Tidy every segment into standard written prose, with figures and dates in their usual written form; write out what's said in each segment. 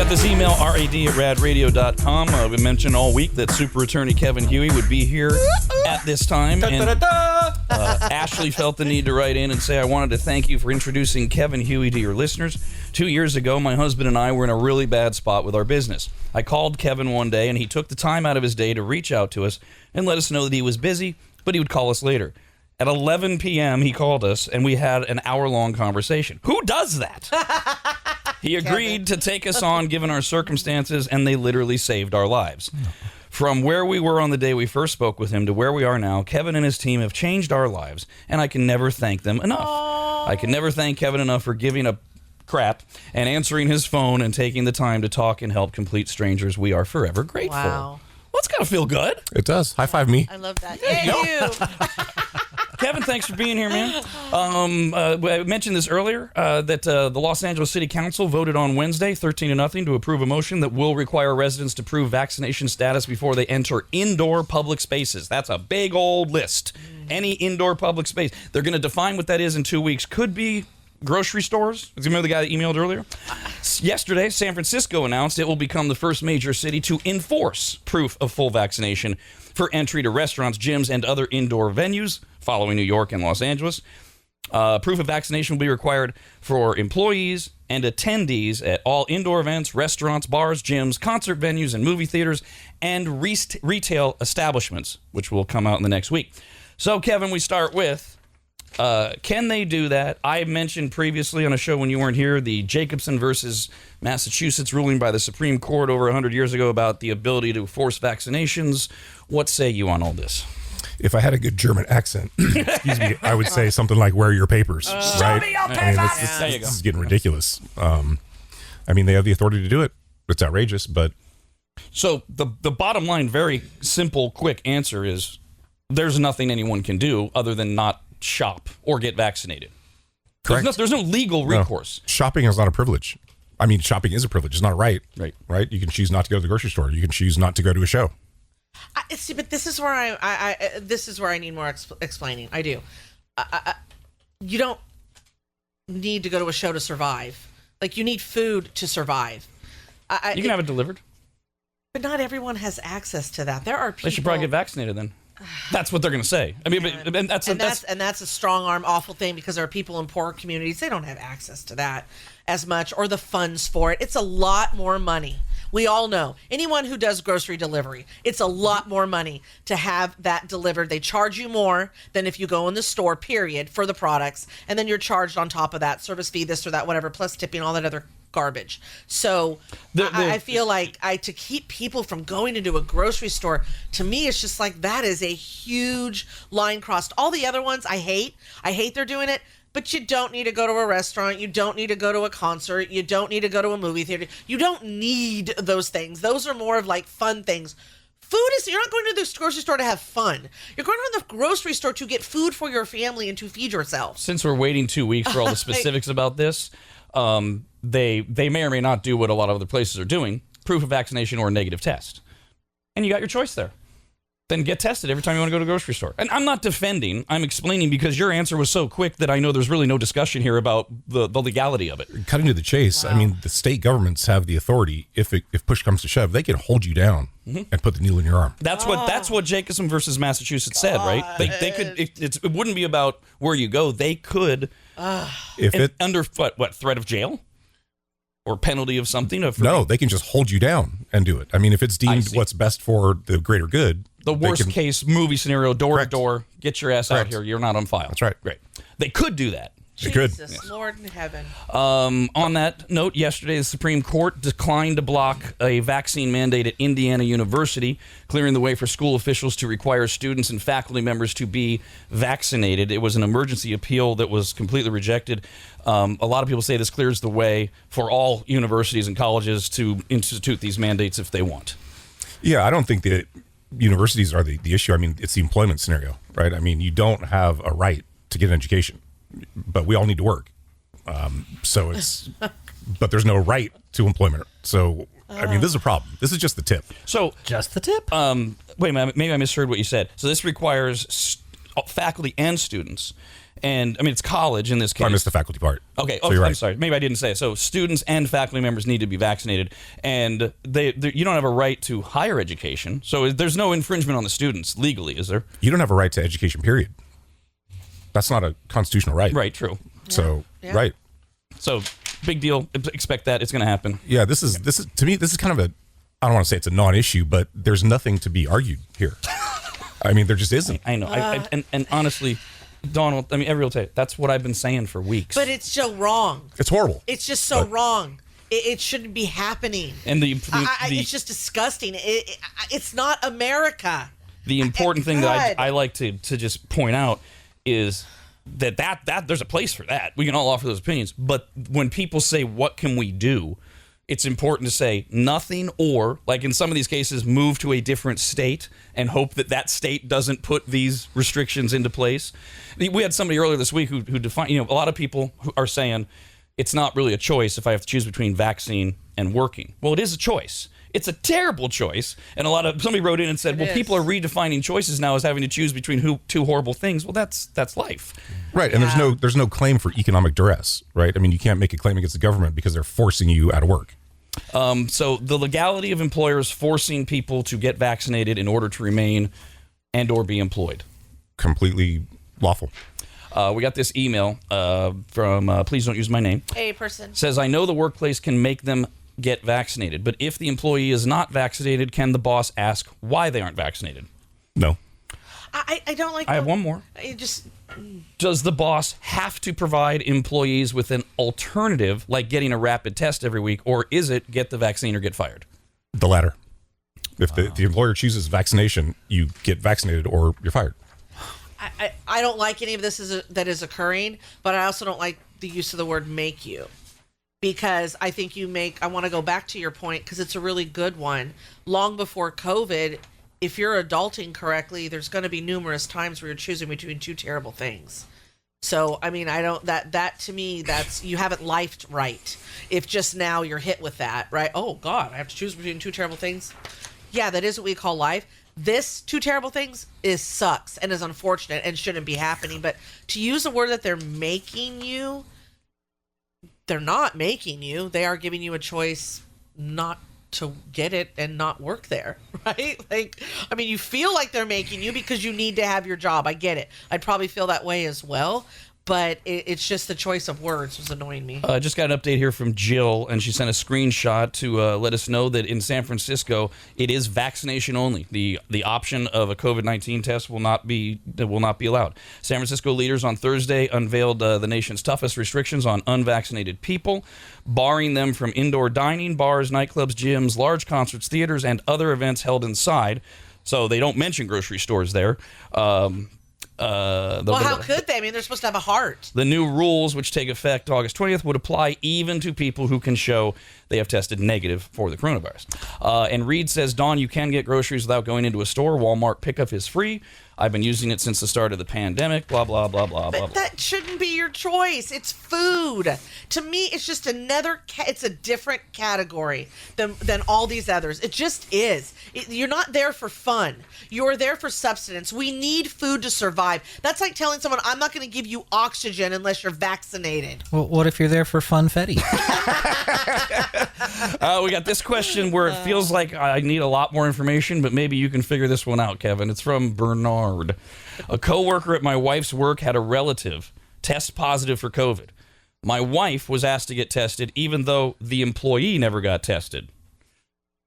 Sent this email, rad@radradio.com. We mentioned all week that Super Attorney Kevin Hughey would be here at this time. And Ashley felt the need to write in and say, I wanted to thank you for introducing Kevin Hughey to your listeners. 2 years ago, my husband and I were in a really bad spot with our business. I called Kevin one day, and he took the time out of his day to reach out to us and let us know that he was busy, but he would call us later. At 11 p.m., he called us, and we had an hour-long conversation. Who does that? He agreed to take us on, given our circumstances, and they literally saved our lives. From where we were on the day we first spoke with him to where we are now, Kevin and his team have changed our lives, and I can never thank them enough. Aww. I can never thank Kevin enough for giving a crap and answering his phone and taking the time to talk and help complete strangers. We are forever grateful. Wow. Well, it's got to feel good. It does. High five me. I love that. Yeah, you. Kevin, thanks for being here, man. I mentioned this earlier, that the Los Angeles City Council voted on Wednesday, 13-0, to approve a motion that will require residents to prove vaccination status before they enter indoor public spaces. That's a big old list. Any indoor public space. They're going to define what that is in 2 weeks. Could be grocery stores. Remember the guy that emailed earlier? Yesterday, San Francisco announced it will become the first major city to enforce proof of full vaccination for entry to restaurants, gyms, and other indoor venues, following New York and Los Angeles. Proof of vaccination will be required for employees and attendees at all indoor events, restaurants, bars, gyms, concert venues, and movie theaters, and retail establishments, which will come out in the next week. So, Kevin, we start with, can they do that? I mentioned previously on a show when you weren't here, the Jacobson versus Massachusetts ruling by the Supreme Court over 100 years ago about the ability to force vaccinations. What say you on all this? If I had a good German accent, excuse me, I would say something like, where are your papers? Right? Show me your papers! This is getting ridiculous. I mean, they have the authority to do it. It's outrageous, but... So the bottom line, very simple, quick answer is there's nothing anyone can do other than not shop or get vaccinated. Correct. There's no legal recourse. No. Shopping is not a privilege. I mean, shopping is a privilege. It's not a right. Right. You can choose not to go to the grocery store. You can choose not to go to a show. See, but this is where this is where I need more explaining. I do. You don't need to go to a show to survive. Like, you need food to survive. You can have it delivered. But not everyone has access to that. There are people... They should probably get vaccinated then. That's what they're going to say. I mean, and that's a strong arm, awful thing, because there are people in poor communities, they don't have access to that as much, or the funds for it. It's a lot more money. We all know. Anyone who does grocery delivery, it's a lot more money to have that delivered. They charge you more than if you go in the store, period, for the products, and then you're charged on top of that, service fee, this or that, whatever, plus tipping, all that other garbage. So I feel like to keep people from going into a grocery store, to me, it's just like that is a huge line crossed. All the other ones I hate they're doing it, but you don't need to go to a restaurant. You don't need to go to a concert. You don't need to go to a movie theater. You don't need those things. Those are more of like fun things. Food is, you're not going to the grocery store to have fun. You're going to the grocery store to get food for your family and to feed yourself. Since we're waiting 2 weeks for all the specifics about this, they may or may not do what a lot of other places are doing, proof of vaccination or a negative test. And you got your choice there. Then get tested every time you want to go to a grocery store. And I'm not defending, I'm explaining, because your answer was so quick that I know there's really no discussion here about the legality of it. Cutting to the chase, wow. I mean, the state governments have the authority, if push comes to shove, they can hold you down and put the needle in your arm. That's what Jacobson versus Massachusetts said, right? They could, it wouldn't be about where you go. They could, under what, threat of jail? Or penalty of something? No, they can just hold you down and do it. I mean, if it's deemed what's best for the greater good. The worst case movie scenario, door to door, get your ass out here. You're not on file. That's right. Great. They could do that. They could. Jesus, Lord in heaven. On that note, yesterday the Supreme Court declined to block a vaccine mandate at Indiana University, clearing the way for school officials to require students and faculty members to be vaccinated. It was an emergency appeal that was completely rejected. A lot of people say this clears the way for all universities and colleges to institute these mandates if they want. Yeah, I don't think that universities are the issue. I mean, it's the employment scenario, right? I mean, you don't have a right to get an education, but we all need to work. So it's, but there's no right to employment. So, I mean, this is a problem. This is just the tip. So just the tip? Wait a minute, maybe I misheard what you said. So this requires faculty and students. And I mean, it's college in this case. I missed the faculty part. Okay. So you're right. I'm sorry. Maybe I didn't say it. So students and faculty members need to be vaccinated, and you don't have a right to higher education. So there's no infringement on the students legally, is there? You don't have a right to education, period. That's not a constitutional right. Right. True. So, Yeah. right. So big deal. Expect that. It's going to happen. Yeah, this is to me, this is kind of I don't want to say it's a non-issue, but there's nothing to be argued here. I mean, there just isn't. I know. And honestly, Donald, I mean, everyone will tell you, that's what I've been saying for weeks. But it's so wrong. It's horrible. It's just so wrong. It shouldn't be happening. And it's just disgusting. It's not America. The important thing that God. I like to just point out is that there's a place for that. We can all offer those opinions. But when people say, what can we do? It's important to say nothing, or like in some of these cases, move to a different state and hope that state doesn't put these restrictions into place. We had somebody earlier this week who defined, a lot of people who are saying it's not really a choice if I have to choose between vaccine and working. Well, it is a choice. It's a terrible choice. And somebody wrote in and said, people are redefining choices now as having to choose between two horrible things. Well, that's life. Right, and there's no claim for economic duress, right? I mean, you can't make a claim against the government because they're forcing you out of work. So the legality of employers forcing people to get vaccinated in order to remain and or be employed. Completely lawful. We got this email from, please don't use my name. Hey, person. Says, I know the workplace can make them get vaccinated, but if the employee is not vaccinated, can the boss ask why they aren't vaccinated? No. I don't like. I have one more. Does the boss have to provide employees with an alternative, like getting a rapid test every week, or is it get the vaccine or get fired? The latter. If the employer chooses vaccination, you get vaccinated or you're fired. I don't like any of this that is occurring, but I also don't like the use of the word make you. Because I think I want to go back to your point because it's a really good one. Long before COVID, if you're adulting correctly, there's going to be numerous times where you're choosing between two terrible things. So, I mean, that to me, you haven't lifed right. If just now you're hit with that, right? Oh God, I have to choose between two terrible things. Yeah, that is what we call life. This two terrible things sucks and is unfortunate and shouldn't be happening. But to use a word that they're making you, they're not making you. They are giving you a choice not to get it and not work there, right? Like, I mean, you feel like they're making you because you need to have your job. I get it. I'd probably feel that way as well. But it's just the choice of words was annoying me. I just got an update here from Jill, and she sent a screenshot to let us know that in San Francisco, it is vaccination only. The option of a COVID-19 test will not be allowed. San Francisco leaders on Thursday unveiled the nation's toughest restrictions on unvaccinated people, barring them from indoor dining, bars, nightclubs, gyms, large concerts, theaters, and other events held inside. So they don't mention grocery stores there. How could they? I mean, they're supposed to have a heart. The new rules, which take effect August 20th, would apply even to people who can show they have tested negative for the coronavirus. And Reed says, Dawn, you can get groceries without going into a store. Walmart pickup is free. I've been using it since the start of the pandemic, blah, blah, blah, blah, blah, blah. That shouldn't be your choice. It's food. To me, it's just it's a different category than all these others. It just is. You're not there for fun. You're there for subsistence. We need food to survive. That's like telling someone, I'm not going to give you oxygen unless you're vaccinated. Well, what if you're there for funfetti? We got this question where it feels like I need a lot more information, but maybe you can figure this one out, Kevin. It's from Bernard. A coworker at my wife's work had a relative test positive for COVID. My wife was asked to get tested, even though the employee never got tested.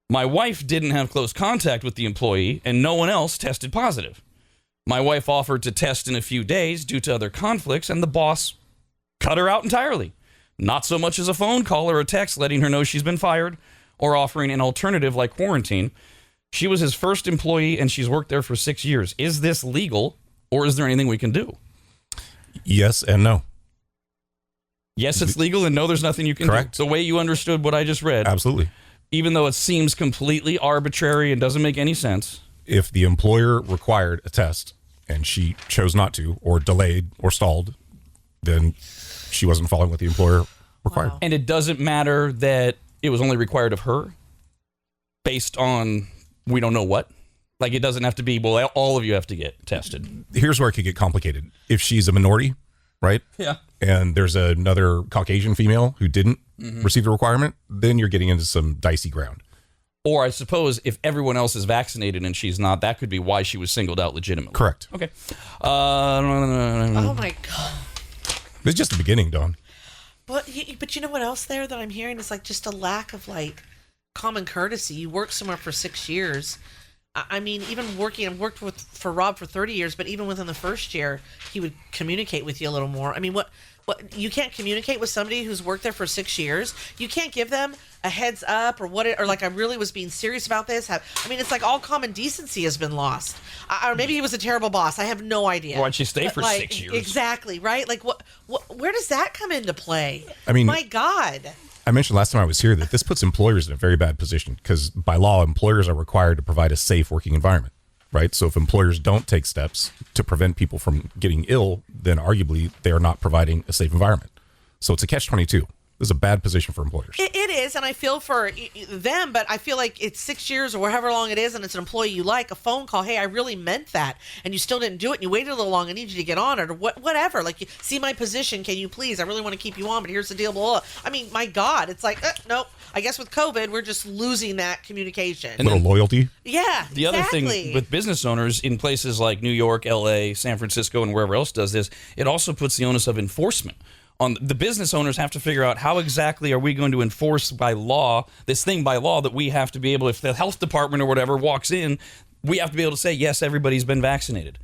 My wife didn't have close contact with the employee, and no one else tested positive. My wife offered to test in a few days due to other conflicts, and the boss cut her out entirely. Not so much as a phone call or a text letting her know she's been fired or offering an alternative like quarantine. She was his first employee, and she's worked there for 6 years. Is this legal, or is there anything we can do? Yes and no. Yes, it's legal, and no, there's nothing you can Correct. do. The way you understood what I just read. Absolutely. Even though it seems completely arbitrary and doesn't make any sense. If the employer required a test and she chose not to, or delayed or stalled, then she wasn't following what the employer required. Wow. And it doesn't matter that it was only required of her based on we don't know what. Like, it doesn't have to be, well, all of you have to get tested. Here's where it could get complicated. If she's a minority, right? Yeah. And there's another Caucasian female who didn't receive the requirement, then you're getting into some dicey ground. Or I suppose if everyone else is vaccinated and she's not, that could be why she was singled out legitimately. Correct. Okay. Oh my God. It's just the beginning, Dawn. But you know what else there that I'm hearing is like just a lack of like common courtesy. You work somewhere for 6 years. I mean, even working, I've worked for Rob for 30 years, but even within the first year, he would communicate with you a little more. I mean, what you can't communicate with somebody who's worked there for 6 years. You can't give them a heads up or like I really was being serious about this. I mean, it's like all common decency has been lost. Or maybe he was a terrible boss. I have no idea. Why'd she stay for like, 6 years? Exactly, right? Like where does that come into play? I mean, my God. I mentioned last time I was here that this puts employers in a very bad position because by law, employers are required to provide a safe working environment, right? So if employers don't take steps to prevent people from getting ill, then arguably they are not providing a safe environment. So it's a catch-22. This is a bad position for employers. It is, and I feel for them, but I feel like it's 6 years or however long it is, and it's an employee you like, a phone call, hey, I really meant that, and you still didn't do it, and you waited a little long, I need you to get on it, or whatever. Like, you see my position, can you please? I really want to keep you on, but here's the deal, blah, blah. I mean, my God, it's like, nope. I guess with COVID, we're just losing that communication. A little loyalty. Yeah, The other thing with business owners in places like New York, LA, San Francisco, and wherever else does this, it also puts the onus of enforcement on the business owners. Have to figure out how exactly are we going to enforce by law that we have to be able, if the health department or whatever walks in, we have to be able to say, yes, everybody's been vaccinated.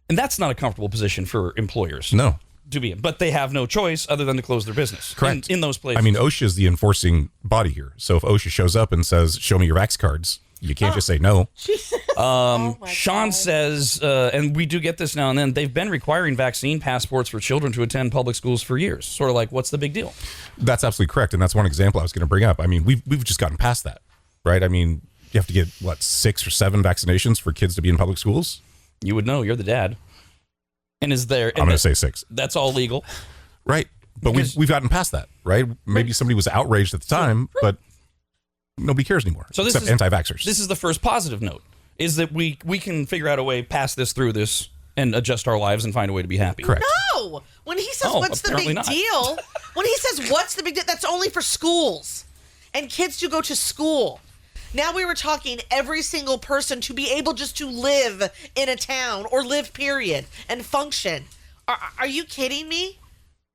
And that's not a comfortable position for employers. No. To be in. But they have no choice other than to close their business. Correct. In those places. I mean, OSHA is the enforcing body here. So if OSHA shows up and says, show me your vax cards, you can't just say no. Sean says, and we do get this now and then, they've been requiring vaccine passports for children to attend public schools for years. Sort of like, what's the big deal? That's absolutely correct. And that's one example I was going to bring up. I mean, we've just gotten past that, right? I mean, you have to get, 6 or 7 vaccinations for kids to be in public schools? You would know. You're the dad. And is there... I'm going to say 6. That's all legal. Right. But we've gotten past that, right? Maybe somebody was outraged at the time, but nobody cares anymore, so except anti-vaxxers. This is the first positive note, is that we can figure out a way past this, through this, and adjust our lives and find a way to be happy. Correct. No! When he says, what's the big deal? When he says, what's the big deal? That's only for schools. And kids do go to school. Now we were talking every single person to be able just to live in a town or live, period, and function. Are you kidding me?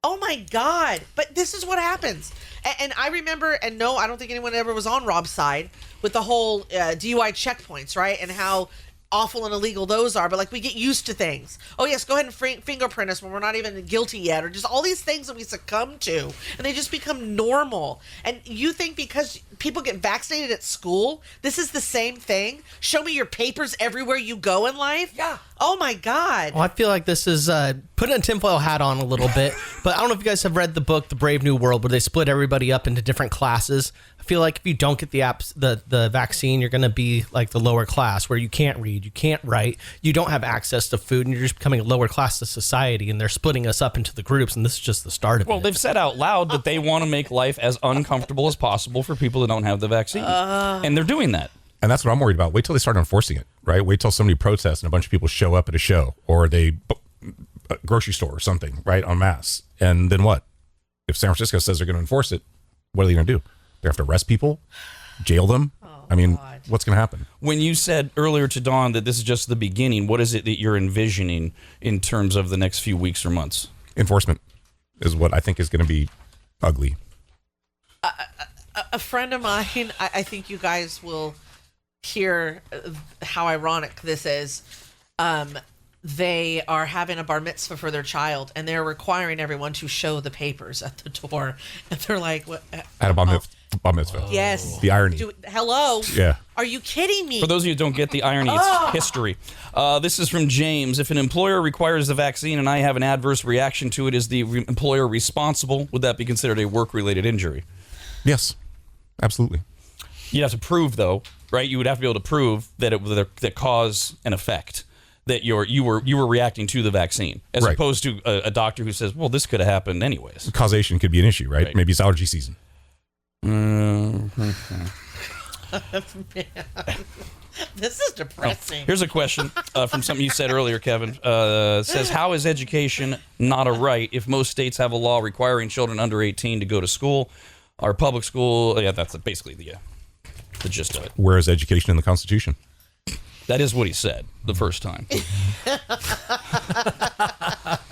Oh my God. But this is what happens. And I remember, and no, I don't think anyone ever was on Rob's side with the whole DUI checkpoints, right? And how awful and illegal those are, but like we get used to things. Oh yes, go ahead and fingerprint us when we're not even guilty yet, or just all these things that we succumb to, and they just become normal. And you think because people get vaccinated at school, this is the same thing? Show me your papers everywhere you go in life? Yeah. Oh my God. Well, I feel like this is putting a tinfoil hat on a little bit, but I don't know if you guys have read the book, The Brave New World, where they split everybody up into different classes. I feel like if you don't get the vaccine, you're going to be like the lower class, where you can't read, you can't write, you don't have access to food, and you're just becoming a lower class of society, and they're splitting us up into the groups, and this is just the start of it. Well, they've said out loud that they want to make life as uncomfortable as possible for people that don't have the vaccine, and they're doing that. And that's what I'm worried about. Wait till they start enforcing it, right? Wait till somebody protests and a bunch of people show up at a show or a grocery store or something, right, en masse. And then what? If San Francisco says they're going to enforce it, what are they going to do? They have to arrest people, jail them? God. What's going to happen? When you said earlier to Dawn that this is just the beginning, what is it that you're envisioning in terms of the next few weeks or months? Enforcement is what I think is going to be ugly. A friend of mine, I think you guys will hear how ironic this is. They are having a bar mitzvah for their child, and they're requiring everyone to show the papers at the door. And they're like, "What?" At a bar mitzvah. Yes. The irony. Hello? Yeah. Are you kidding me? For those of you who don't get the irony, it's history. This is from James. If an employer requires the vaccine and I have an adverse reaction to it, is the employer responsible? Would that be considered a work-related injury? Yes, absolutely. You'd have to prove, though, right? You would have to be able to prove that that cause and effect, that you were reacting to the vaccine, as Right. opposed to a doctor who says, well, this could have happened anyways. Causation could be an issue, right? Right. Maybe it's allergy season. This is depressing. Here's a question from something you said earlier, Kevin. It says, how is education not a right if most states have a law requiring children under 18 to go to school? Our public school, yeah, that's basically the gist of it. Where is education in the Constitution? That is what he said the first time.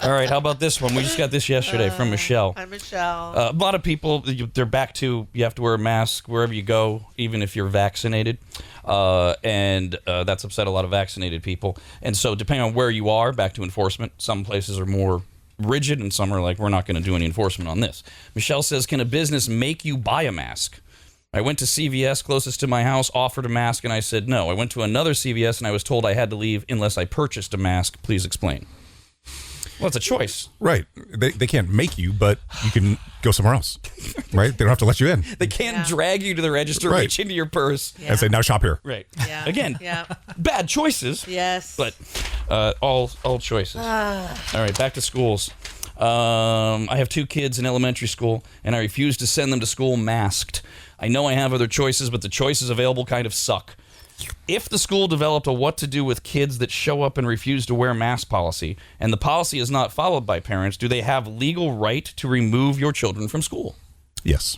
All right, how about this one? We just got this yesterday from Michelle. Hi, Michelle. A lot of people, they're back to you have to wear a mask wherever you go, even if you're vaccinated. And that's upset a lot of vaccinated people. And so depending on where you are, back to enforcement, some places are more rigid and some are like, we're not going to do any enforcement on this. Michelle says, can a business make you buy a mask? I went to CVS closest to my house, offered a mask, and I said no. I went to another CVS, and I was told I had to leave unless I purchased a mask. Please explain. Well, it's a choice. Right. They can't make you, but you can go somewhere else. Right? They don't have to let you in. They can't drag you to the register, Right. reach into your purse. And say, now shop here. Right. Yeah. Again, Yeah. bad choices. Yes. But all choices. All right, back to schools. I have 2 kids in elementary school, and I refuse to send them to school masked. I know I have other choices, but the choices available kind of suck. If the school developed a what to do with kids that show up and refuse to wear mask policy, and the policy is not followed by parents, do they have legal right to remove your children from school? Yes.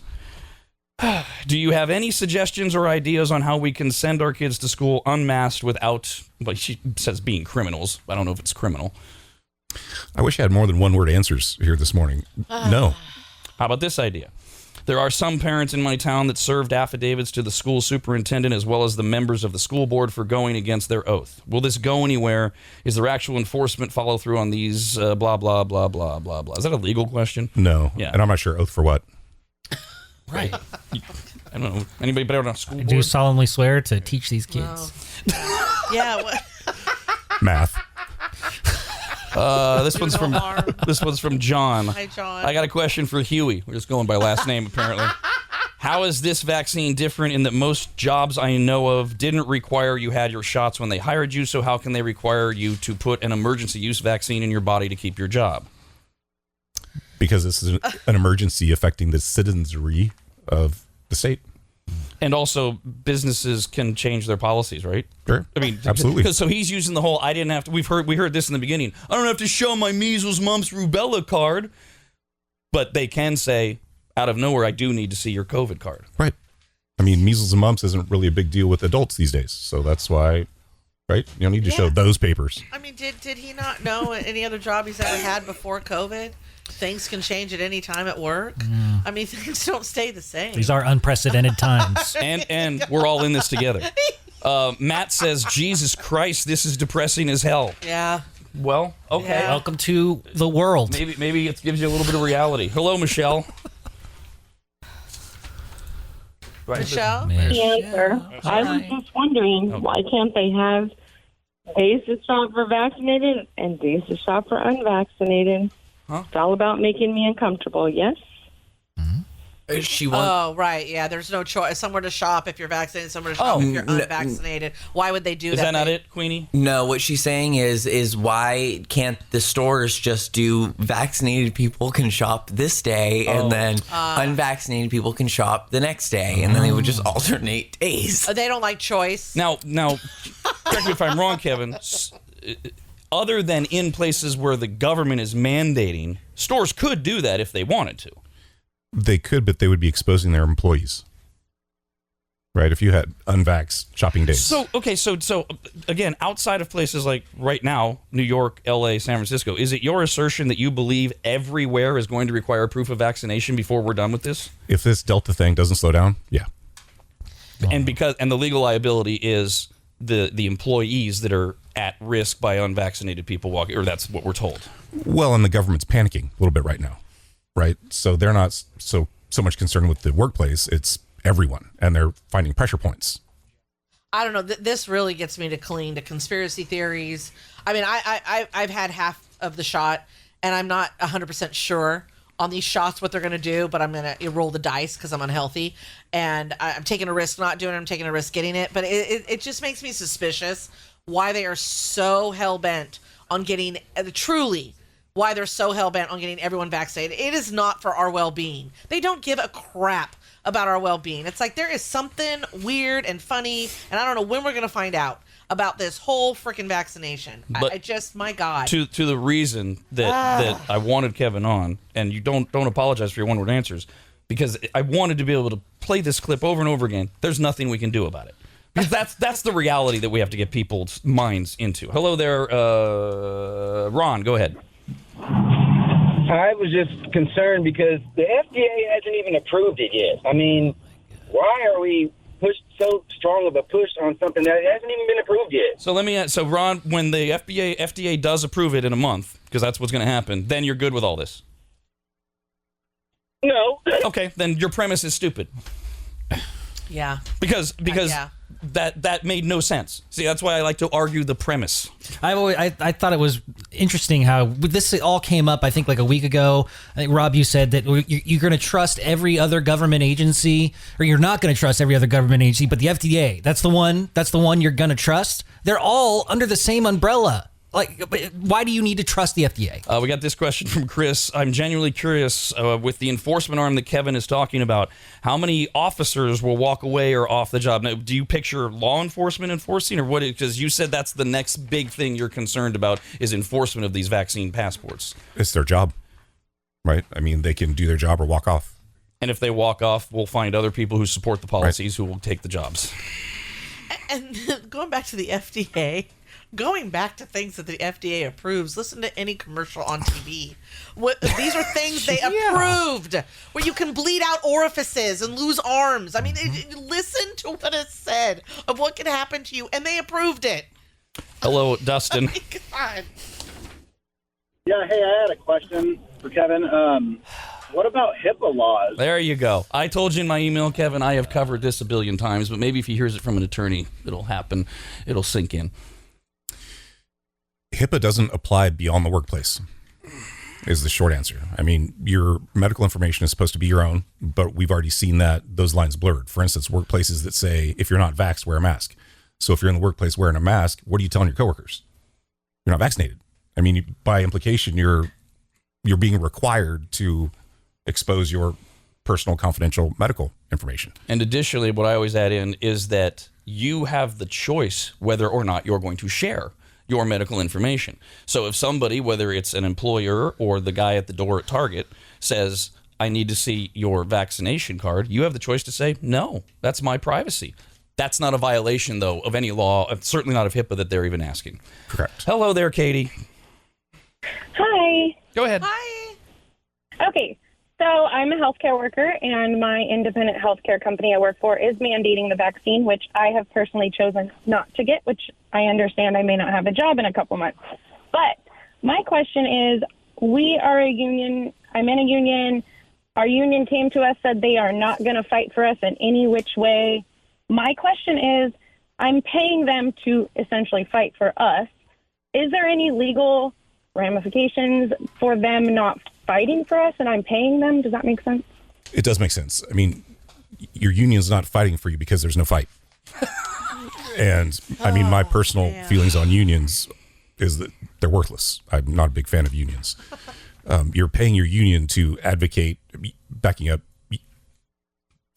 Do you have any suggestions or ideas on how we can send our kids to school unmasked without, like she says, being criminals? I don't know if it's criminal. I wish I had more than one word answers here this morning. No. How about this idea? There are some parents in my town that served affidavits to the school superintendent as well as the members of the school board for going against their oath. Will this go anywhere? Is there actual enforcement follow through on these blah, blah, blah, blah, blah, blah? Is that a legal question? No. Yeah. And I'm not sure oath for what. Right. I don't know. Anybody better on a school board? Do you solemnly swear to teach these kids? Yeah. What? Math. This one's from John. Hi, John. I got a question for Hughey. We're just going by last name, apparently. How is this vaccine different in that most jobs I know of didn't require you had your shots when they hired you, so how can they require you to put an emergency use vaccine in your body to keep your job? Because this is an emergency affecting the citizenry of the state. And also, businesses can change their policies, right? Sure. I mean, absolutely. Because so he's using the whole I didn't have to. We heard this in the beginning. I don't have to show my measles, mumps, rubella card, but they can say out of nowhere, I do need to see your COVID card. Right. I mean, measles and mumps isn't really a big deal with adults these days, so that's why, right? You don't need to show those papers. I mean, did he not know any other job he's ever had before COVID? Things can change at any time at work. I mean, things don't stay the same. These are unprecedented times. And we're all in this together. Matt says, Jesus Christ, this is depressing as hell. Yeah. Well, okay. Yeah. Welcome to the world. Maybe it gives you a little bit of reality. Hello, Michelle. Right. Michelle? Answer. I was just wondering, why can't they have days to shop for vaccinated and days to shop for unvaccinated? Huh? It's all about making me uncomfortable, yes? She wants. Oh, right. Yeah, there's no choice. Somewhere to shop if you're vaccinated, somewhere to shop if you're unvaccinated. Why would they do that? Is that not it, Queenie? No, what she's saying is why can't the stores just do vaccinated people can shop this day and then unvaccinated people can shop the next day, and then they would just alternate days. Oh, they don't like choice. Now, correct me if I'm wrong, Kevin. Other than in places where the government is mandating, stores could do that if they wanted to. They could, but they would be exposing their employees. Right? If you had unvaxxed shopping days. So again, outside of places like right now, New York, LA, San Francisco, is it your assertion that you believe everywhere is going to require proof of vaccination before we're done with this? If this Delta thing doesn't slow down, yeah. And the legal liability is the employees that are at risk by unvaccinated people walking, or that's what we're told. Well, and the government's panicking a little bit right now. Right? So they're not so much concerned with the workplace. It's everyone, and they're finding pressure points. I don't know. This really gets me to cling to conspiracy theories. I mean, I've had half of the shot, and I'm not 100% sure on these shots what they're going to do, but I'm going to roll the dice because I'm unhealthy, and I'm taking a risk not doing it. I'm taking a risk getting it. But it just makes me suspicious why they are so hell-bent on getting truly why they're so hell-bent on getting everyone vaccinated. It is not for our well-being. They don't give a crap about our well-being. It's like there is something weird and funny, and I don't know when we're going to find out about this whole freaking vaccination. I just, my God. To the reason that I wanted Kevin on, and you don't apologize for your one-word answers, because I wanted to be able to play this clip over and over again. There's nothing we can do about it. Because that's the reality that we have to get people's minds into. Hello there, Ron, go ahead. I was just concerned because the FDA hasn't even approved it yet. I mean, why are we pushed so strong of a push on something that hasn't even been approved yet? So let me ask, so Ron, when the FDA does approve it in a month, because that's what's going to happen, then you're good with all this? No. Okay, then your premise is stupid. Yeah. Because that made no sense. See, that's why I like to argue the premise. I thought it was interesting how this all came up, I think, like a week ago. I think, Rob, you said that you're going to trust every other government agency, or you're not going to trust every other government agency, but the FDA, that's the one you're going to trust. They're all under the same umbrella. Like, why do you need to trust the FDA? We got this question from Chris. I'm genuinely curious, with the enforcement arm that Kevin is talking about, how many officers will walk away or off the job? Now, do you picture law enforcement enforcing, or what? Because you said that's the next big thing you're concerned about is enforcement of these vaccine passports. It's their job, right? I mean, they can do their job or walk off. And if they walk off, we'll find other people who support the policies who will take the jobs. And going back to the FDA, going back to things that the FDA approves, listen to any commercial on TV. These are things they approved, where you can bleed out orifices and lose arms. I mean, listen to what it said of what can happen to you, and they approved it. Hello, Dustin. Oh my God. Yeah, hey, I had a question for Kevin. What about HIPAA laws? There you go. I told you in my email, Kevin, I have covered this a billion times, but maybe if he hears it from an attorney, it'll happen. It'll sink in. HIPAA doesn't apply beyond the workplace, is the short answer. I mean, your medical information is supposed to be your own, but we've already seen that those lines blurred. For instance, workplaces that say, if you're not vaxxed, wear a mask. So if you're in the workplace wearing a mask, what are you telling your coworkers? You're not vaccinated. I mean, by implication, you're being required to expose your personal confidential medical information. And additionally, what I always add in is that you have the choice whether or not you're going to share your medical information. So if somebody, whether it's an employer or the guy at the door at Target, says, I need to see your vaccination card, you have the choice to say, no, that's my privacy. That's not a violation, though, of any law, certainly not of HIPAA that they're even asking. Correct. Hello there, Katie. Hi. Go ahead. Hi. Okay. So I'm a healthcare worker, and my independent healthcare company I work for is mandating the vaccine, which I have personally chosen not to get, which I understand I may not have a job in a couple months. But my question is, we are a union. I'm in a union. Our union came to us, said they are not going to fight for us in any which way. My question is, I'm paying them to essentially fight for us. Is there any legal ramifications for them not fighting for us and I'm paying them? Does that make sense? It does make sense. I mean, your union's not fighting for you because there's no fight. And I mean, my personal feelings on unions is that they're worthless. I'm not a big fan of unions. You're paying your union to advocate, backing up,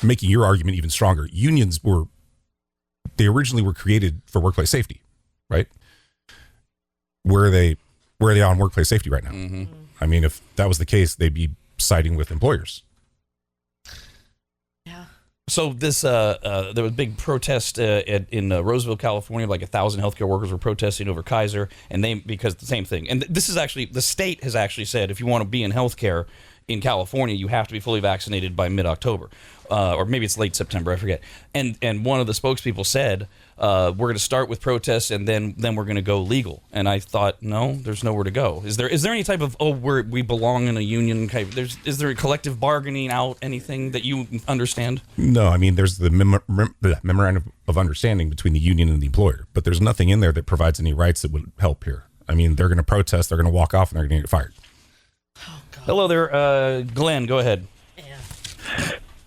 making your argument even stronger. Unions they originally were created for workplace safety, right? Where are they on workplace safety right now? Mm-hmm. I mean, if that was the case, they'd be siding with employers. Yeah. So this, there was a big protest in Roseville, California. Like 1,000 healthcare workers were protesting over Kaiser, and because the same thing. And this is actually, the state has actually said, if you want to be in healthcare in California, you have to be fully vaccinated by mid-October, or maybe it's late September, I forget. And one of the spokespeople said, we're going to start with protests and then we're going to go legal. And I thought, no, there's nowhere to go. Is there any type of we belong in a union? Is there a collective bargaining out, anything that you understand? No, I mean, there's the memorandum of understanding between the union and the employer, but there's nothing in there that provides any rights that would help here. I mean, they're going to protest, they're going to walk off, and they're going to get fired. Oh, God. Hello there, Glenn. Go ahead. Yeah.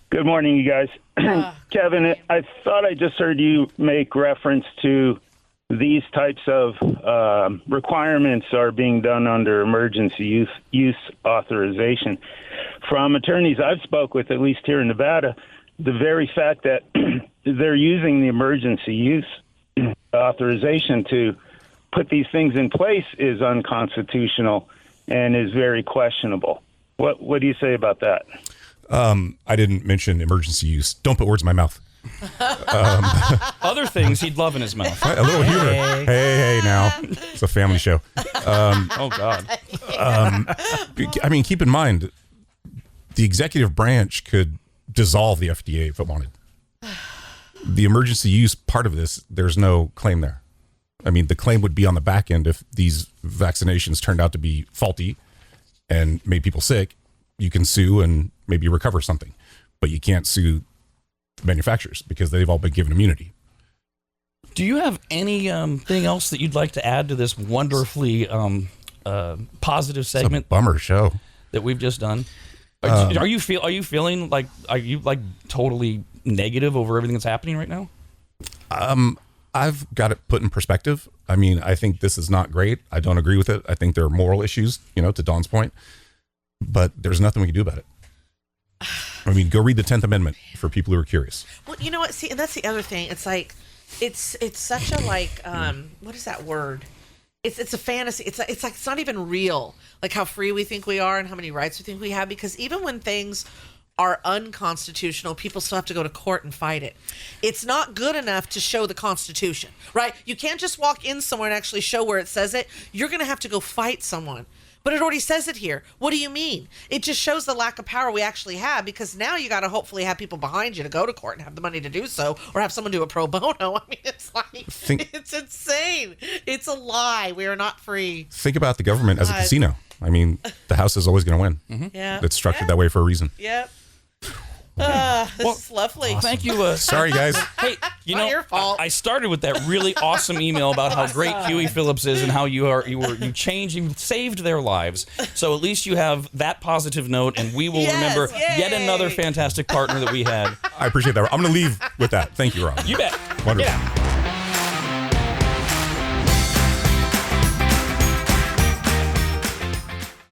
Good morning, you guys. Kevin, I thought I just heard you make reference to these types of requirements are being done under emergency use authorization. From attorneys I've spoke with, at least here in Nevada, the very fact that they're using the emergency use authorization to put these things in place is unconstitutional and is very questionable. What do you say about that? I didn't mention emergency use. Don't put words in my mouth. Other things he'd love in his mouth. A little humor. Hey, now. It's a family show. Oh, God. I mean, keep in mind, the executive branch could dissolve the FDA if it wanted. The emergency use part of this, there's no claim there. I mean, the claim would be on the back end if these vaccinations turned out to be faulty and made people sick. You can sue and maybe recover something, but you can't sue manufacturers because they've all been given immunity. Do you have any thing else that you'd like to add to this wonderfully positive segment? It's a bummer show that we've just done. Are you feeling like totally negative over everything that's happening right now? I've got it put in perspective. I mean, I think this is not great. I don't agree with it. I think there are moral issues, to Dawn's point, but there's nothing we can do about it. I mean, go read the 10th Amendment for people who are curious. Well, you know what? See, and that's the other thing. It's like, it's such a what is that word? It's a fantasy. It's like it's not even real. Like how free we think we are and how many rights we think we have. Because even when things are unconstitutional, people still have to go to court and fight it. It's not good enough to show the Constitution, right? You can't just walk in somewhere and actually show where it says it. You're going to have to go fight someone. But it already says it here. What do you mean? It just shows the lack of power we actually have, because now you got to hopefully have people behind you to go to court and have the money to do so, or have someone do a pro bono. I mean, it's like, it's insane. It's a lie. We are not free. Think about the government as a casino. I mean, the House is always going to win. Mm-hmm. Yeah. It's structured that way for a reason. Yep. This is lovely. Thank you. Sorry, guys. Hey, Not your fault. I started with that really awesome email about how great Hughey Phillips is and how you changed, you saved their lives. So at least you have that positive note, and we will remember yet another fantastic partner that we had. I appreciate that. I'm going to leave with that. Thank you, Rob. You bet. Wonderful. Get out.